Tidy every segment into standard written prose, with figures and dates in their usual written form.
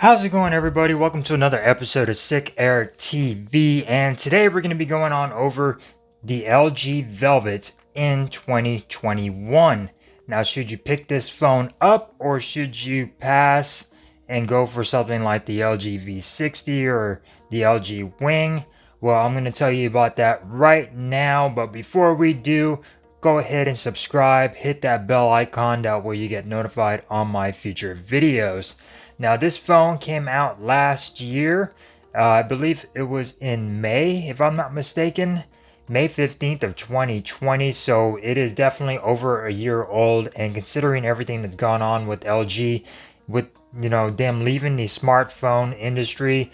How's it going, everybody? Welcome to another episode of SicErik TV, and today we're going to be going on over the LG Velvet in 2021. Now, should you pick this phone up or should you pass and go for something like the LG V60 or the LG Wing? Well, I'm going to tell you about that right now, but before we do, go ahead and subscribe, hit that bell icon, that way you get notified on my future videos. Now, this phone came out last year. I believe it was in May, if I'm not mistaken. May 15th of 2020. So it is definitely over a year old. And considering everything that's gone on with LG, with, them leaving the smartphone industry,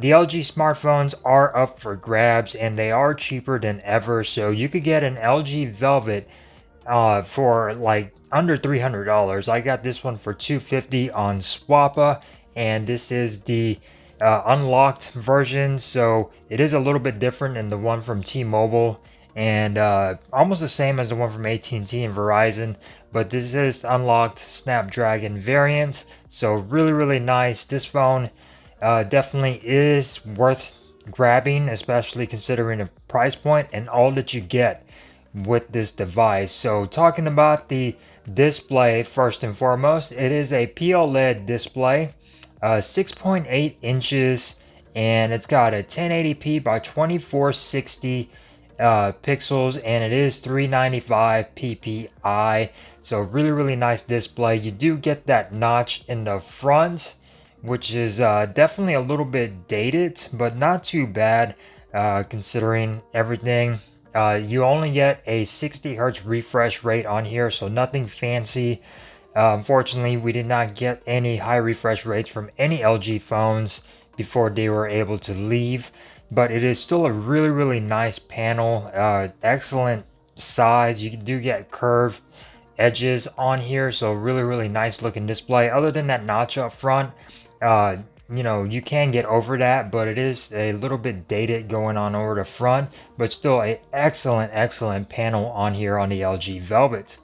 the LG smartphones are up for grabs and they are cheaper than ever. So you could get an LG Velvet for like under $300. I got this one for $250 on Swappa, and this is the unlocked version, so it is a little bit different than the one from T-Mobile, and almost the same as the one from AT&T and Verizon, but this is unlocked Snapdragon variant. So really nice. This phone definitely is worth grabbing, especially considering the price point and all that you get with this device. So talking about the display, first and foremost, it is a PLED display, 6.8 inches, and it's got a 1080p by 2460 pixels, and it is 395 ppi. So really nice display. You do get that notch in the front, which is definitely a little bit dated, but not too bad considering everything. You only get a 60 hertz refresh rate on here, so nothing fancy. Unfortunately, we did not get any high refresh rates from any LG phones before they were able to leave, but it is still a really nice panel. Excellent size. You do get curved edges on here, so really nice looking display. Other than that notch up front, you can get over that, but it is a little bit dated going on over the front, but still a excellent panel on here on the LG Velvet.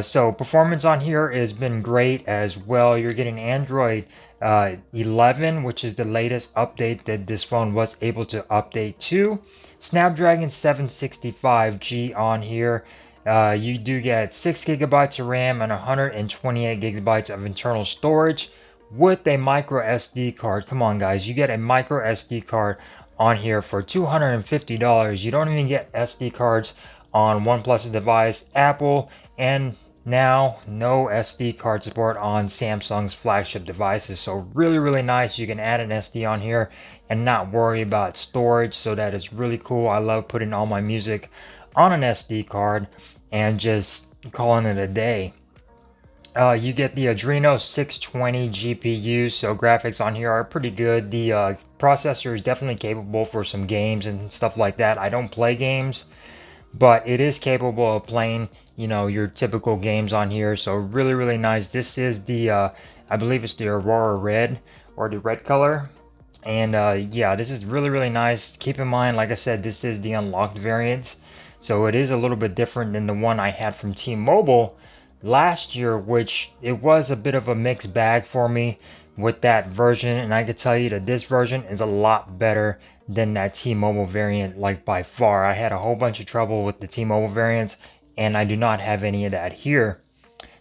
So performance on here has been great as well. You're getting Android 11, which is the latest update that this phone was able to update to. Snapdragon 765G on here. You do get 6 gigabytes of RAM and 128 gigabytes of internal storage with a micro SD card. Come on, guys, you get a micro SD card on here for $250. You don't even get SD cards on OnePlus's device, Apple, and now no SD card support on Samsung's flagship devices. So really nice. You can add an SD on here and not worry about storage, so that is really cool. I love putting all my music on an SD card and just calling it a day. You get the Adreno 620 GPU, so graphics on here are pretty good. The processor is definitely capable for some games and stuff like that. I don't play games, but it is capable of playing, your typical games on here. So really nice. This is the, I believe it's the Aurora Red, or the red color. And yeah, this is really nice. Keep in mind, like I said, this is the unlocked variant, so it is a little bit different than the one I had from T-Mobile last year, which it was a bit of a mixed bag for me with that version, and I could tell you that this version is a lot better than that T-Mobile variant, like by far. I had a whole bunch of trouble with the T-Mobile variant, and I do not have any of that here.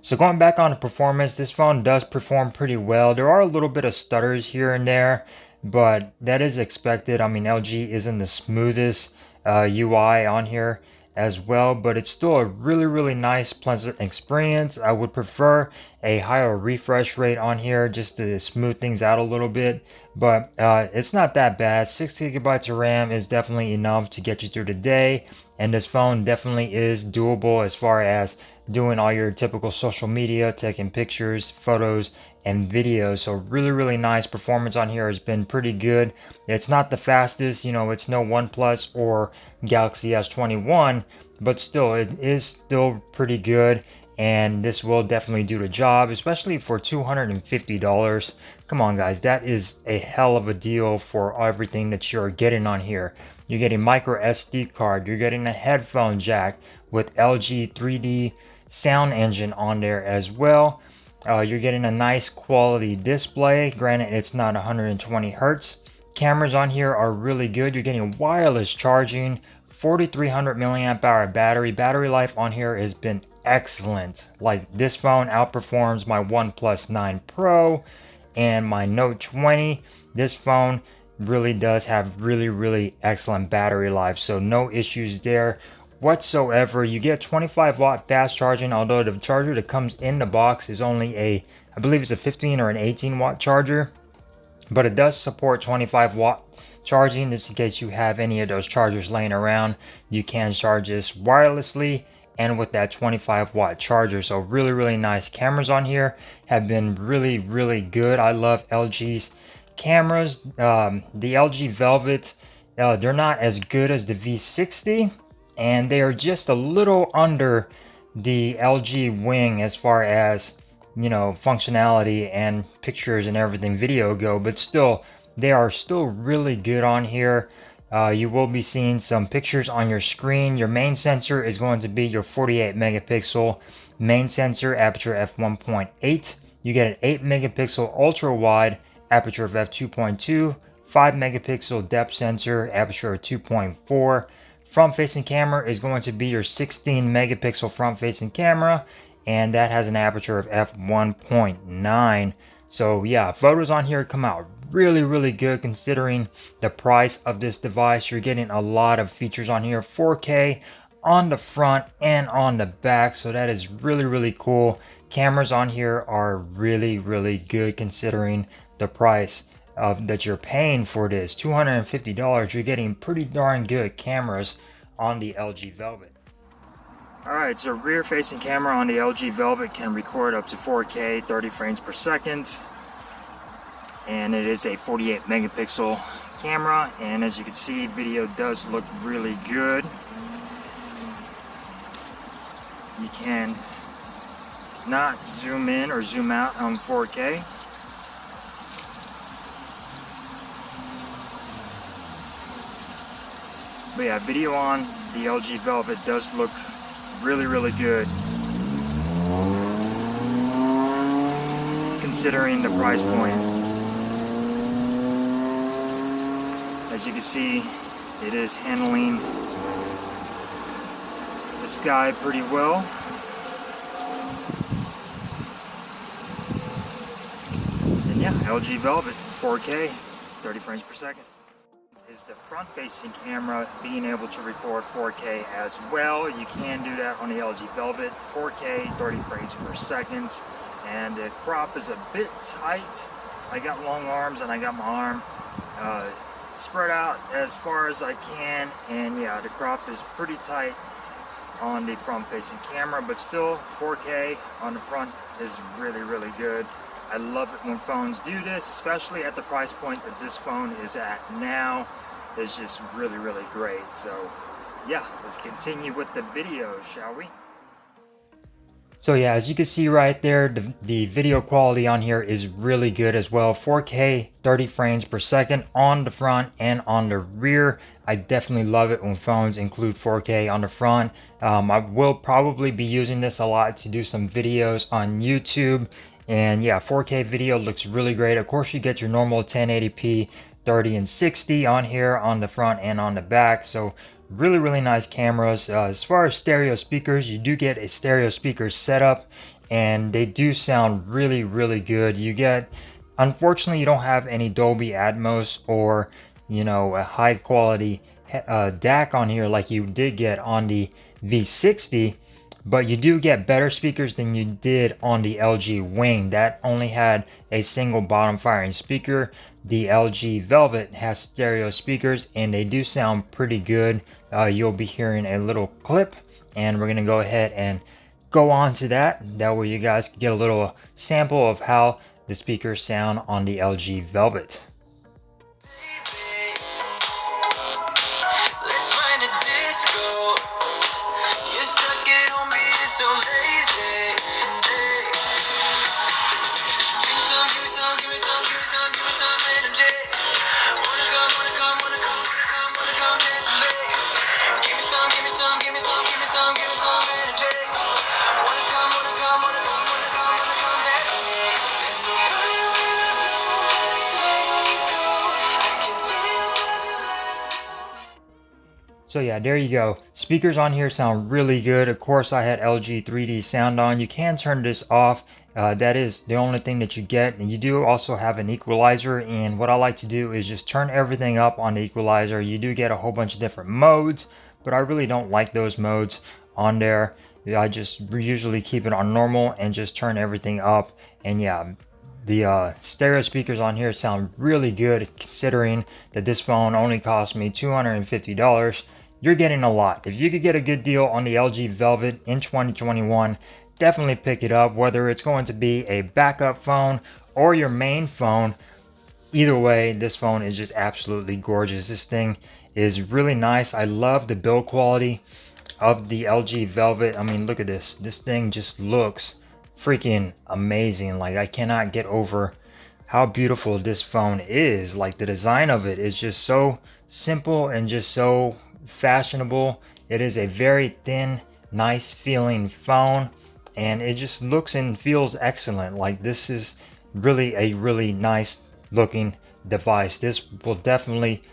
So going back on the performance, this phone does perform pretty well. There are a little bit of stutters here and there, but that is expected. I mean, LG isn't the smoothest UI on here as well, but it's still a really nice, pleasant experience. I would prefer a higher refresh rate on here just to smooth things out a little bit, but it's not that bad. 6 gigabytes of RAM is definitely enough to get you through the day, and this phone definitely is doable as far as doing all your typical social media, taking pictures, photos, and videos. So really nice. Performance on here has been pretty good. It's not the fastest, it's no OnePlus or Galaxy S21, but still, it is still pretty good, and this will definitely do the job, especially for $250. Come on, guys, that is a hell of a deal for everything that you're getting on here. You're getting micro SD card, you're getting a headphone jack with LG 3D sound engine on there as well. You're getting a nice quality display. Granted, it's not 120 hertz. Cameras on here are really good. You're getting wireless charging, 4300 milliamp hour battery. Battery life on here has been excellent. Like, this phone outperforms my OnePlus 9 Pro and my Note 20. This phone really does have really excellent battery life, so no issues there whatsoever. You get 25 watt fast charging, although the charger that comes in the box is only I believe it's a 15 or an 18 watt charger, but it does support 25 watt charging. Just in case you have any of those chargers laying around, you can charge this wirelessly and with that 25 watt charger. So really nice. Cameras on here have been really good. I love LG's cameras. The LG Velvet, they're not as good as the V60, and they are just a little under the LG Wing as far as, you know, functionality and pictures and everything, video go, but still, they are still really good on here. You will be seeing some pictures on your screen. Your main sensor is going to be your 48 megapixel main sensor, aperture f1.8. You get an 8 megapixel ultra wide, aperture of f2.2, 5 megapixel depth sensor, aperture of 2.4. Front facing camera is going to be your 16 megapixel front facing camera, and that has an aperture of f1.9. So yeah, photos on here come out really good considering the price of this device. You're getting a lot of features on here, 4K on the front and on the back, so that is really cool. Cameras on here are really good considering the price that you're paying for this. $250, you're getting pretty darn good cameras on the LG Velvet. Alright, so rear facing camera on the LG Velvet can record up to 4K 30 frames per second, and it is a 48 megapixel camera, and as you can see, video does look really good. You can not zoom in or zoom out on 4K. But yeah, video on the LG Velvet does look really good considering the price point. As you can see, it is handling the sky pretty well. And yeah, LG Velvet 4K 30 frames per second. Is the front facing camera being able to record 4K as well. You can do that on the LG Velvet, 4K 30 frames per second, and the crop is a bit tight. I got long arms and I got my arm spread out as far as I can, and yeah, the crop is pretty tight on the front facing camera, but still 4K on the front is really good. I love it when phones do this, especially at the price point that this phone is at now. It's just really great. So yeah, let's continue with the video, shall we? So yeah, as you can see right there, the video quality on here is really good as well. 4K 30 frames per second on the front and on the rear. I definitely love it when phones include 4K on the front. I will probably be using this a lot to do some videos on YouTube. And yeah, 4K video looks really great. Of course, you get your normal 1080p 30 and 60 on here on the front and on the back. So really nice cameras. As far as stereo speakers, you do get a stereo speaker setup, and they do sound really good. You get, unfortunately, you don't have any Dolby Atmos or, you know, a high quality DAC on here like you did get on the V60. But you do get better speakers than you did on the LG Wing. That only had a single bottom firing speaker. The LG Velvet has stereo speakers, and they do sound pretty good. You'll be hearing a little clip, and we're gonna go ahead and go on to that. That way you guys can get a little sample of how the speakers sound on the LG Velvet. So yeah, there you go. Speakers on here sound really good. Of course, I had LG 3D sound on. You can turn this off. That is the only thing that you get. And you do also have an equalizer. And what I like to do is just turn everything up on the equalizer. You do get a whole bunch of different modes, but I really don't like those modes on there. I just usually keep it on normal and just turn everything up. And yeah, the stereo speakers on here sound really good, considering that this phone only cost me $250. You're getting a lot. If you could get a good deal on the LG Velvet in 2021, definitely pick it up, whether it's going to be a backup phone or your main phone. Either way, this phone is just absolutely gorgeous. This thing is really nice. I love the build quality of the LG Velvet. I mean, look at this. This thing just looks freaking amazing. Like, I cannot get over how beautiful this phone is. Like, the design of it is just so simple and just so fashionable. It is a very thin, nice feeling phone, and it just looks and feels excellent. Like, this is really a really nice looking device. This will definitely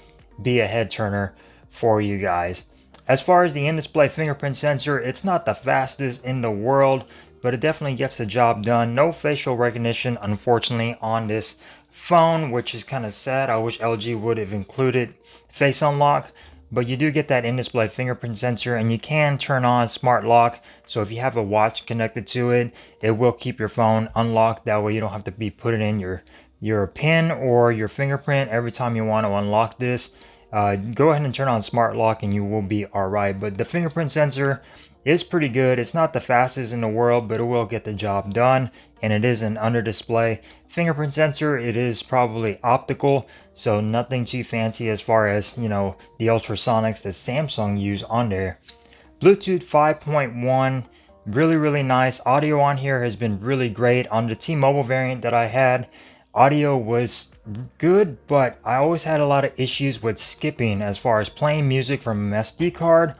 be a head turner for you guys. As far as the in-display fingerprint sensor, it's not the fastest in the world, but it definitely gets the job done. No facial recognition, unfortunately, on this phone, which is kind of sad. I wish LG would have included face unlock, but you do get that in-display fingerprint sensor, and you can turn on smart lock. So if you have a watch connected to it, it will keep your phone unlocked. That way you don't have to be putting in your PIN or your fingerprint every time you want to unlock this. Go ahead and turn on smart lock and you will be alright. But the fingerprint sensor is pretty good. It's not the fastest in the world, but it will get the job done, and it is an under display fingerprint sensor. It is probably optical, so nothing too fancy as far as, you know, the ultrasonics that Samsung use on there. Bluetooth 5.1, really nice. Audio on here has been really great. On the T-Mobile variant that I had, audio was good, but I always had a lot of issues with skipping as far as playing music from an SD card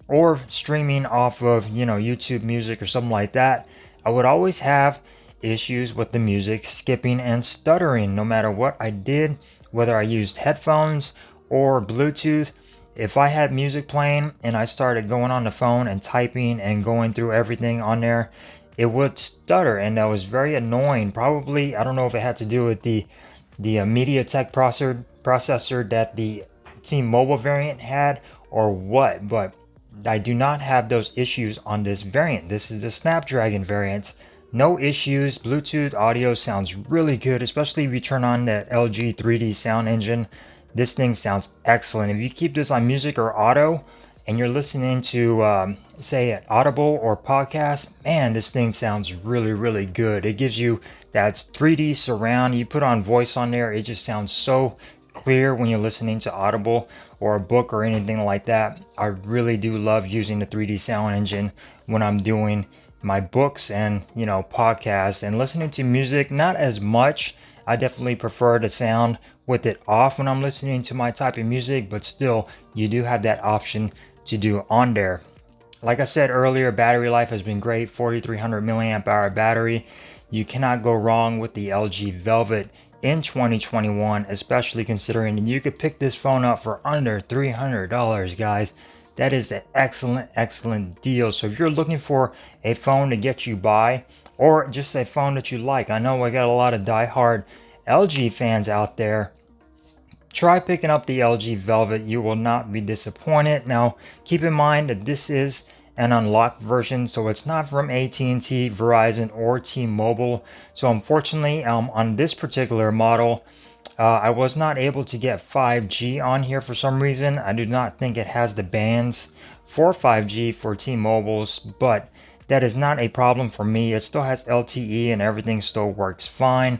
or streaming off of, you know, YouTube music or something like that. I would always have issues with the music skipping and stuttering no matter what I did, whether I used headphones or Bluetooth. If I had music playing and I started going on the phone and typing and going through everything on there, it would stutter, and that was very annoying. Probably, I don't know if it had to do with the MediaTek processor that the T-Mobile variant had or what, but I do not have those issues on this variant. This is the Snapdragon variant. No issues. Bluetooth audio sounds really good, especially if you turn on the LG 3D sound engine. This thing sounds excellent. If you keep this on music or auto and you're listening to say an Audible or podcast, man, this thing sounds really good. It gives you that 3D surround. You put on voice on there, it just sounds so clear when you're listening to Audible or a book or anything like that. I really do love using the 3D sound engine when I'm doing my books and, you know, podcasts. And listening to music, not as much. I definitely prefer the sound with it off when I'm listening to my type of music, but still, you do have that option to do on there. Like I said earlier, battery life has been great. 4,300 milliamp hour battery. You cannot go wrong with the LG Velvet in 2021, especially considering you could pick this phone up for under $300, guys. That is an excellent deal. So if you're looking for a phone to get you by, or just a phone that you like, I know I got a lot of diehard LG fans out there, try picking up the LG Velvet. You will not be disappointed. Now, keep in mind that this is an unlocked version, so it's not from AT&T, Verizon, or T-Mobile. So unfortunately, on this particular model, I was not able to get 5G on here for some reason. I do not think it has the bands for 5G for T-Mobile's, but that is not a problem for me. It still has LTE and everything still works fine.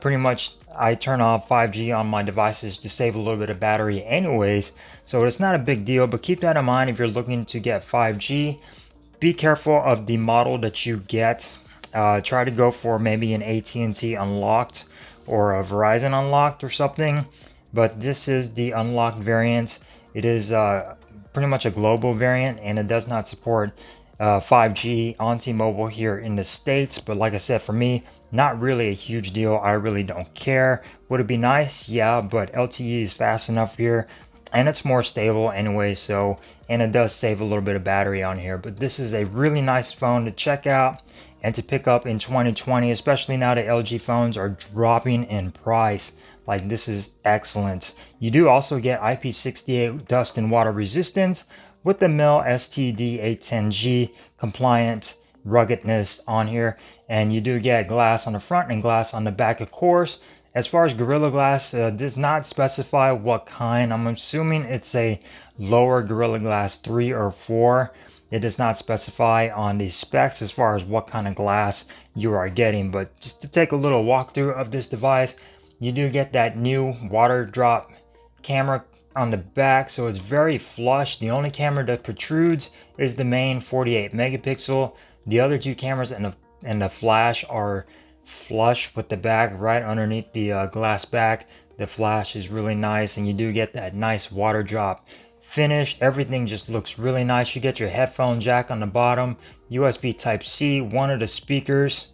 Pretty much I turn off 5G on my devices to save a little bit of battery anyways, so it's not a big deal. But keep that in mind if you're looking to get 5G. Be careful of the model that you get. Try to go for maybe an AT&T unlocked or a Verizon unlocked or something, but this is the unlocked variant. It is pretty much a global variant, and it does not support 5G on T-Mobile here in the States. But like I said, for me, not really a huge deal. I really don't care. Would it be nice? Yeah, but LTE is fast enough here. and it's more stable anyway, so, and it does save a little bit of battery on here. But this is a really nice phone to check out and to pick up in 2020, especially now that LG phones are dropping in price. Like, this is excellent. You do also get IP68 dust and water resistance with the MIL STD810G compliant ruggedness on here, and you do get glass on the front and glass on the back, of course. As far as Gorilla Glass, does not specify what kind. I'm assuming it's a lower Gorilla Glass 3 or 4. It does not specify on the specs as far as what kind of glass you are getting. But just to take a little walkthrough of this device, you do get that new water drop camera on the back, so it's very flush. The only camera that protrudes is the main 48 megapixel. The other two cameras and the flash are flush with the back right underneath the glass back. The flash is really nice, and you do get that nice water drop finish. Everything just looks really nice. You get your headphone jack on the bottom, USB Type-C, one of the speakers.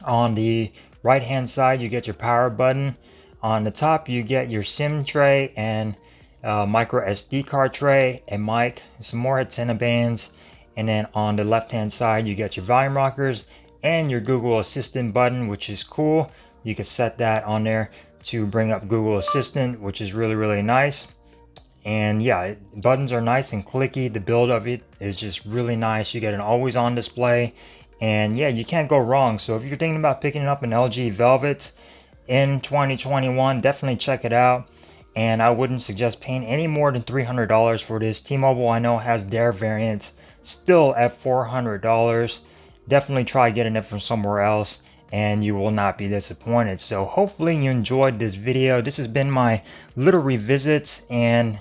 On the right hand side you get your power button. On the top you get your SIM tray and micro SD card tray, a mic, some more antenna bands, and then on the left hand side you get your volume rockers and your Google Assistant button, which is cool. You can set that on there to bring up Google Assistant, which is really nice. And yeah, buttons are nice and clicky. The build of it is just really nice. You get an always on display, and yeah, you can't go wrong. So if you're thinking about picking up an LG Velvet in 2021, definitely check it out. And I wouldn't suggest paying any more than $300 for this. T-Mobile, I know, has their variant still at $400. Definitely try getting it from somewhere else and you will not be disappointed. So hopefully you enjoyed this video. This has been my little revisit and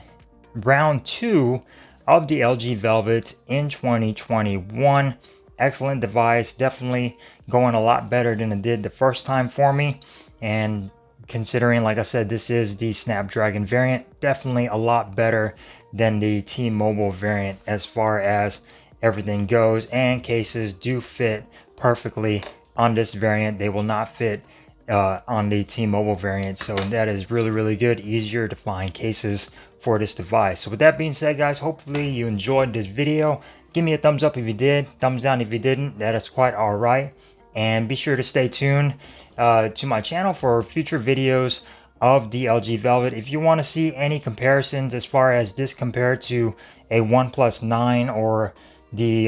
round 2 of the LG Velvet in 2021. Excellent device, definitely going a lot better than it did the first time for me. And considering, like I said, this is the Snapdragon variant, definitely a lot better than the T-Mobile variant as far as everything goes. And cases do fit perfectly on this variant. They will not fit on the T-Mobile variant, so that is really good. Easier to find cases for this device. So with that being said, guys, hopefully you enjoyed this video. Give me a thumbs up if you did, thumbs down if you didn't. That is quite all right. And be sure to stay tuned to my channel for future videos of the LG Velvet. If you want to see any comparisons as far as this compared to a OnePlus 9 or the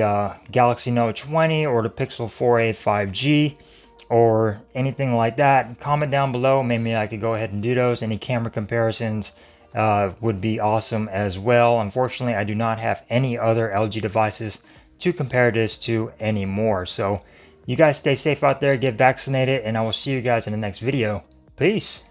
Galaxy Note 20 or the Pixel 4a 5G or anything like that, comment down below. Maybe I could go ahead and do those. Any camera comparisons would be awesome as well. Unfortunately, I do not have any other LG devices to compare this to anymore. So you guys stay safe out there, get vaccinated, and I will see you guys in the next video. Peace.